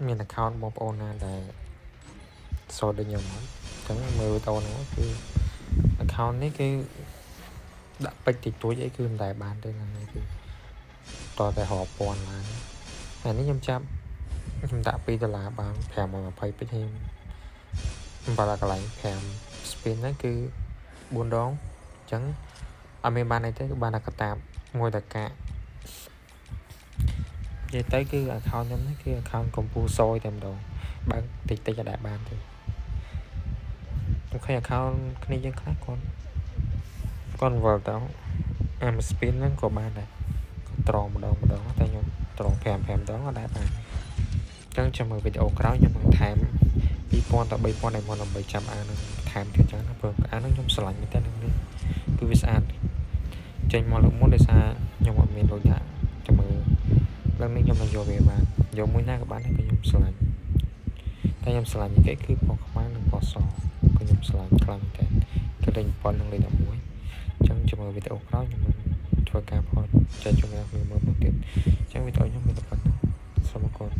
មាន account បងប្អូនណាដែលសូត្រដូចខ្ញុំអញ្ចឹងមើលវីដេអូហ្នឹងគឺ account នេះគឺដាក់ពេចតិចតួចអីគឺមិនដែលបានទេណាគឺតតែរាប់ពាន់ឡើងហើយនេះខ្ញុំចាប់ខ្ញុំដាក់$2បាន520ពេចហើយបើដល់កន្លែង5 spin ហ្នឹងគឺ4ដងអញ្ចឹងអត់មានបានអីទេគឺបានតែកតាបមួយតកានិយាយទៅគឺ account ខ្ញុំនេះគឺ account កម្ពុជាសយតែម្ដងបើតិចតិចក៏ដាក់បានទេខ្ញុំឃើញ account គ្នាយើងខ្លះគាត់វល់ទៅអាមួយ spin ហ្នឹងក៏បានដែរគាត់ត្រង់ម្ដងតែខ្ញុំត្រង់5ដងក៏ដែរបានអញ្ចឹងចាំមើលវីដេអូក្រោយខ្ញុំនឹងថែម2000ដល់3000ដើម្បីចាប់អានឹងថែមទៀតចឹងណាព្រោះអានឹងខ្ញុំស្រឡាញ់មែនតើនឹងនេះគឺវាស្អាតចេញមកលើកមុនដោយសារខ្ញុំអត់មានលុយដាក់ចាំមើលលើកនេះខ្ញុំនឹងយកវាបានយកមួយណាក៏បានដែរគឺខ្ញុំស្រឡាញ់តែខ្ញុំស្រឡាញ់គេគឺពណ៌ខ្មៅនិងពណ៌សគឺខ្ញុំស្រឡាញ់ខ្លាំងតែគឺលេខ7និងលេខ11អញ្ចឹងចាំមើលវីដេអូក្រោយខ្ញុំនឹងធ្វើការផលចែកជូនអ្នកមើលមកទៀតអញ្ចឹងវីដេអូខ្ញុំមានតែប៉ុណ្ណឹងសូមអរគុណ